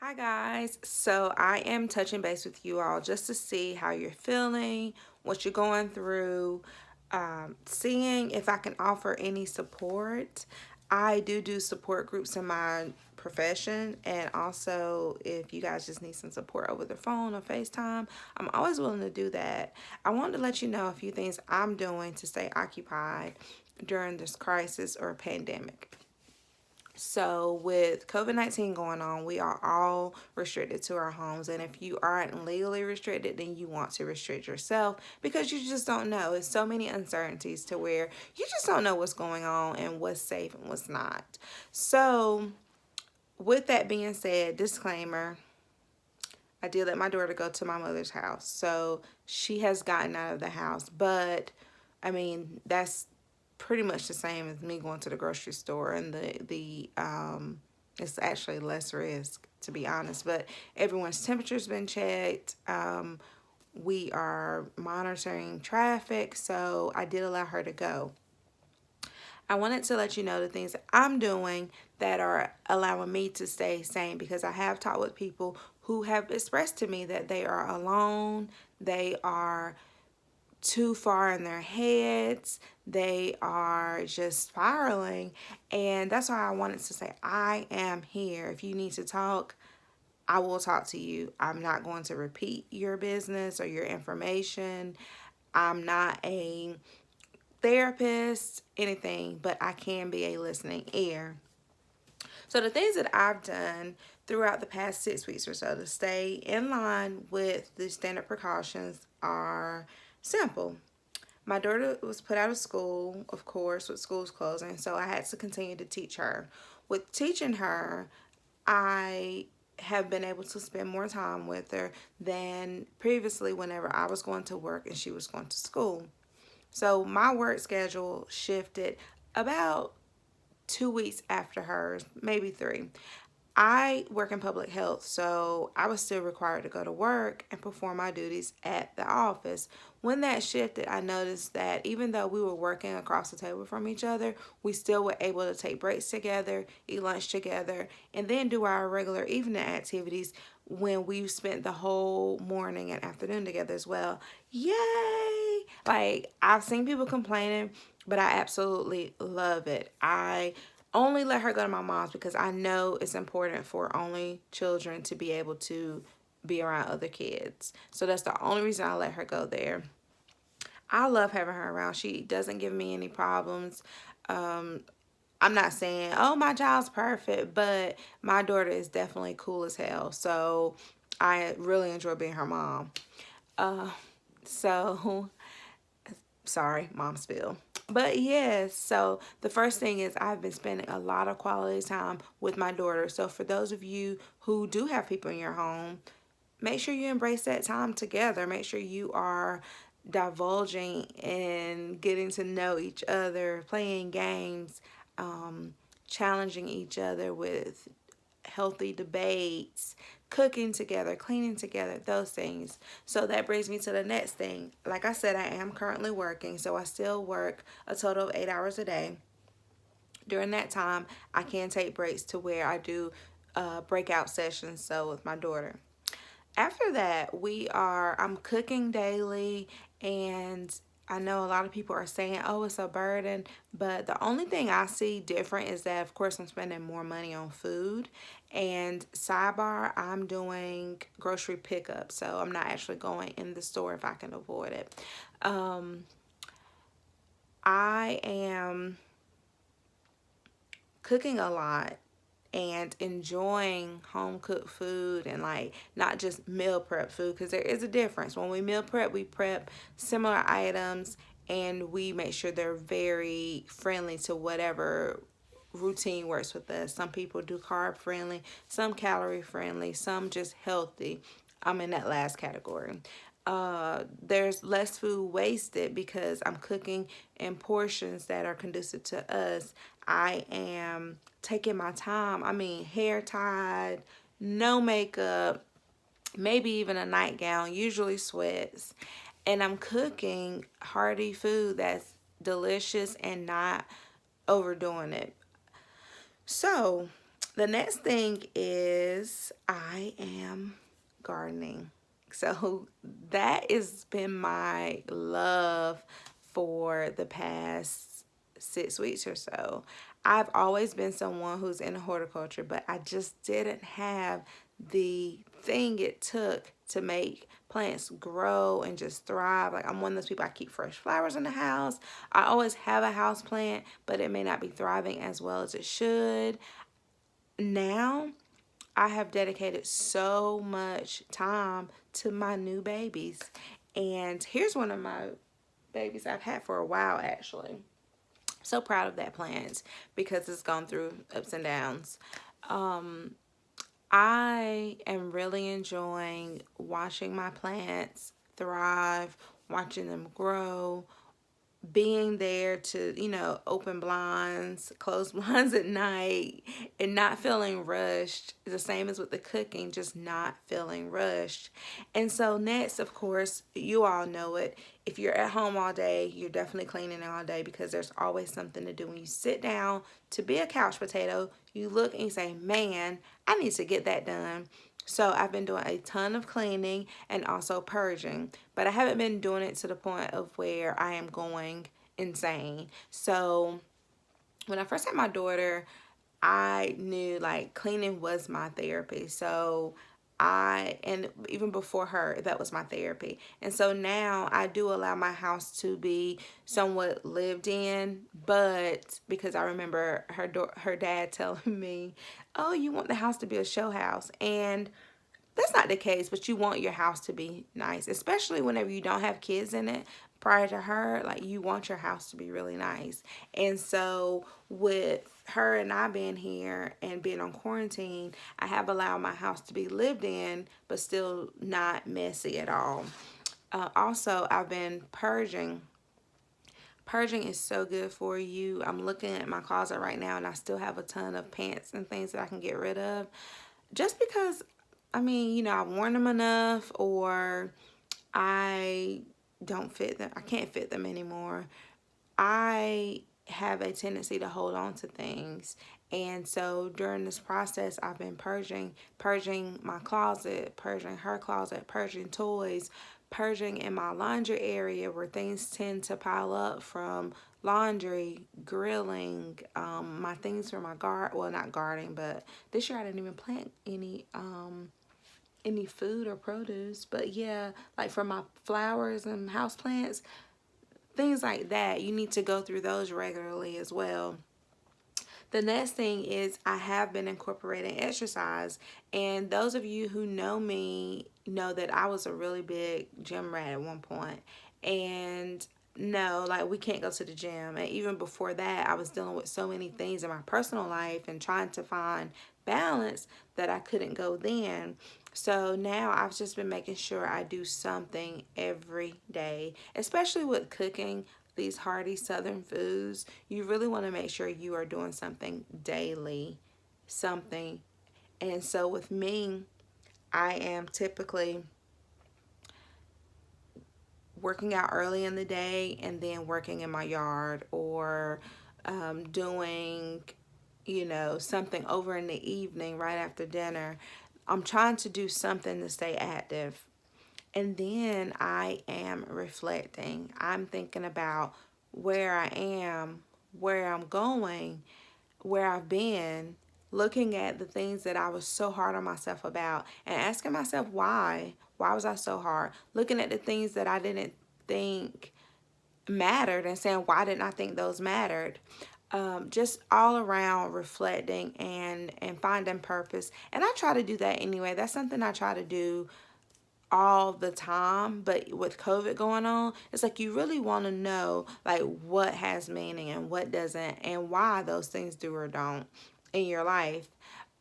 Hi guys, so I am touching base with you all just to see how you're feeling, what you're going through, seeing if I can offer any support. I do support groups in my profession, and also if you guys just need some support over the phone or FaceTime, I'm always willing to do that. I wanted to let you know a few things I'm doing to stay occupied during this crisis or pandemic. So, with COVID-19 going on, we are all restricted to our homes. And if you aren't legally restricted, then you want to restrict yourself because you just don't know. It's so many uncertainties to where you just don't know what's going on and what's safe and what's not. So, with that being said, disclaimer, I did let my daughter go to my mother's house. So, she has gotten out of the house. But, I mean, that's pretty much the same as me going to the grocery store, and the it's actually less risk, to be honest. But everyone's temperature's been checked. We are monitoring traffic, so I did allow her to go. I wanted to let you know the things that I'm doing that are allowing me to stay sane, because I have talked with people who have expressed to me that they are alone, they are too far in their heads, they are just spiraling. And that's why I wanted to say I am here. If you need to talk, I will talk to you. I'm not going to repeat your business or your information. I'm not a therapist, anything, but I can be a listening ear. So the things that I've done throughout the past 6 weeks or so to stay in line with the standard precautions are simple. My daughter was put out of school, of course, with schools closing, so I had to continue to teach her. With teaching her, I have been able to spend more time with her than previously whenever I was going to work and she was going to school. So my work schedule shifted about 2 weeks after hers, maybe three. I work in public health, so I was still required to go to work and perform my duties at the office. When that shifted, I noticed that even though we were working across the table from each other, we still were able to take breaks together, eat lunch together, and then do our regular evening activities when we spent the whole morning and afternoon together as well. Yay! Like, I've seen people complaining, but I absolutely love it. I only let her go to my mom's because I know it's important for only children to be able to be around other kids. So that's the only reason I let her go there. I love having her around. She doesn't give me any problems. Um, I'm not saying, oh, my child's perfect, but my daughter is definitely cool as hell. So I really enjoy being her mom. Uh, so sorry, mom spill. But yes, so the first thing is I've been spending a lot of quality time with my daughter. So for those of you who do have people in your home, make sure you embrace that time together. Make sure you are divulging and getting to know each other, playing games, um, challenging each other with healthy debates, cooking together, cleaning together, those things. So that brings me to the next thing. Like I said, I am currently working, so I still work a total of 8 hours a day. During that time, I can take breaks to where I do breakout sessions, so with my daughter. After that, I'm cooking daily, and I know a lot of people are saying, oh, it's a burden, but the only thing I see different is that, of course, I'm spending more money on food. And sidebar, I'm doing grocery pickup, so I'm not actually going in the store if I can avoid it. Um, I am cooking a lot and enjoying home cooked food, and like not just meal prep food, because there is a difference. When we meal prep, we prep similar items and we make sure they're very friendly to whatever routine works with us. Some people do carb friendly, some calorie friendly, some just healthy. I'm in that last category. There's less food wasted because I'm cooking in portions that are conducive to us. I am taking my time. I mean, hair tied, no makeup, maybe even a nightgown, usually sweats. And I'm cooking hearty food that's delicious and not overdoing it. So, the next thing is I am gardening. So that has been my love for the past 6 weeks or so. I've always been someone who's in horticulture, but I just didn't have the thing it took to make plants grow and just thrive. Like, I'm one of those people, I keep fresh flowers in the house. I always have a house plant, but it may not be thriving as well as it should. Now I have dedicated so much time to my new babies. And here's one of my babies I've had for a while, actually. So proud of that plant because it's gone through ups and downs. I am really enjoying watching my plants thrive, watching them grow, being there to, open blinds, close blinds at night, and not feeling rushed. The same as with the cooking, just not feeling rushed. And so, next, of course, you all know it. If you're at home all day, you're definitely cleaning all day because there's always something to do. When you sit down to be a couch potato, you look and you say, man, I need to get that done. So I've been doing a ton of cleaning and also purging, but I haven't been doing it to the point of where I am going insane. So when I first had my daughter, I knew like cleaning was my therapy. So and even before her, that was my therapy. And so now I do allow my house to be somewhat lived in, but because I remember her dad telling me, "Oh, you want the house to be a show house." And that's not the case, but you want your house to be nice, especially whenever you don't have kids in it. Prior to her, like, you want your house to be really nice. And so with her and I being here and being on quarantine, I have allowed my house to be lived in, but still not messy at all. Also, I've been purging. Purging is so good for you. I'm looking at my closet right now and I still have a ton of pants and things that I can get rid of. Just because, I mean, I've worn them enough, or I don't fit them. I can't fit them anymore. I have a tendency to hold on to things. And so during this process, I've been purging my closet, purging her closet, purging toys, purging in my laundry area where things tend to pile up from laundry, grilling, my things for my garden. Well, not gardening, but this year I didn't even plant any food or produce. But yeah, like for my flowers and house plants, things like that, you need to go through those regularly as well. The next thing is I have been incorporating exercise. And those of you who know me know that I was a really big gym rat at one point. And no, like, we can't go to the gym. And even before that, I was dealing with so many things in my personal life and trying to find balance that I couldn't go then. So now I've just been making sure I do something every day, especially with cooking these hearty southern foods. You really want to make sure you are doing something daily, something. And so with me, I am typically working out early in the day and then working in my yard, or doing, something over in the evening right after dinner. I'm trying to do something to stay active. And then I am reflecting. I'm thinking about where I am, where I'm going, where I've been, looking at the things that I was so hard on myself about, and asking myself why. Why was I so hard? Looking at the things that I didn't think mattered and saying, why didn't I think those mattered? Just all around reflecting and finding purpose. And I try to do that anyway. That's something I try to do all the time. But with COVID going on, it's like you really want to know, like, what has meaning and what doesn't, and why those things do or don't in your life.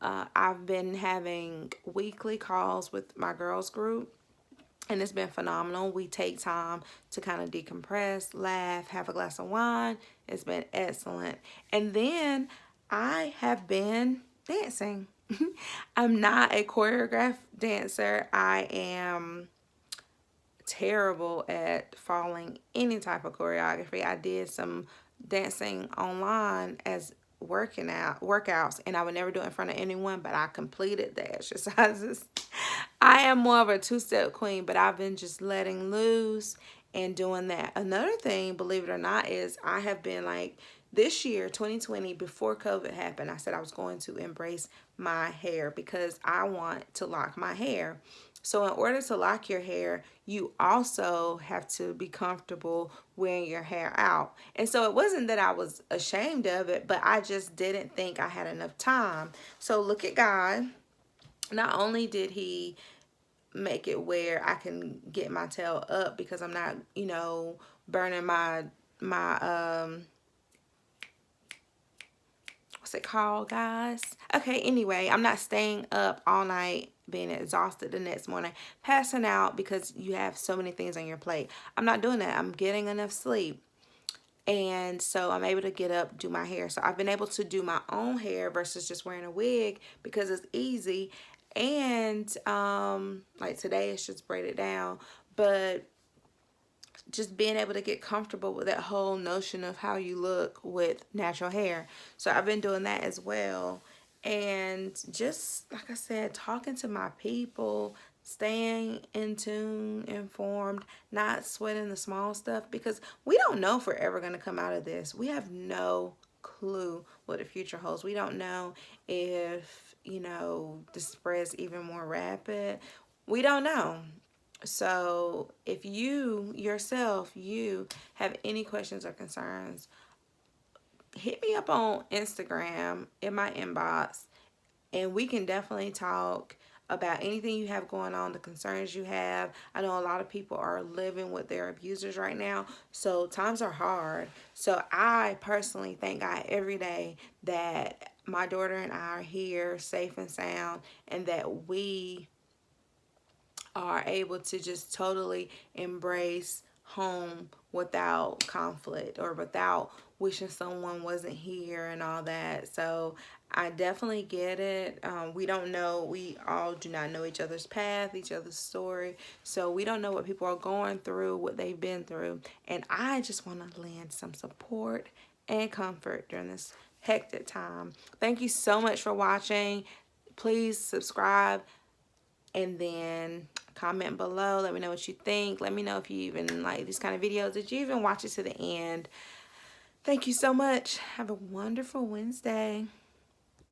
I've been having weekly calls with my girls group, and it's been phenomenal. We take time to kind of decompress, laugh, have a glass of wine. It's been excellent. And then I have been dancing. I'm not a choreographed dancer. I am terrible at following any type of choreography. I did some dancing online as workouts, and I would never do it in front of anyone, but I completed the exercises. I am more of a two-step queen, but I've been just letting loose and doing that. Another thing, believe it or not, is I have been like, this year 2020, before COVID happened, I said I was going to embrace my hair because I want to lock my hair. So in order to lock your hair, you also have to be comfortable wearing your hair out. And so it wasn't that I was ashamed of it, but I just didn't think I had enough time. So look at God. Not only did he make it where I can get my tail up because I'm not, burning my what's it called, guys? Okay, anyway, I'm not staying up all night being exhausted the next morning, passing out because you have so many things on your plate. I'm not doing that. I'm getting enough sleep. And so I'm able to get up, do my hair. So I've been able to do my own hair versus just wearing a wig because it's easy. And like today it's just braided down, but just being able to get comfortable with that whole notion of how you look with natural hair. So I've been doing that as well. And just like I said, talking to my people, staying in tune, informed, not sweating the small stuff because we don't know if we're ever going to come out of this. We have no clue what the future holds. We don't know if, the spread's even more rapid. We don't know. So if you yourself, you have any questions or concerns, hit me up on Instagram in my inbox and we can definitely talk about anything you have going on, the concerns you have. I know a lot of people are living with their abusers right now, so times are hard. So I personally thank God every day that my daughter and I are here safe and sound and that we are able to just totally embrace home without conflict or without wishing someone wasn't here and all that. So I definitely get it. We don't know, we all do not know each other's path, each other's story. So we don't know what people are going through, what they've been through. And I just want to lend some support and comfort during this hectic time. Thank you so much for watching. Please subscribe and then comment below. Let me know what you think. Let me know if you even like these kind of videos. Did you even watch it to the end? Thank you so much. Have a wonderful Wednesday.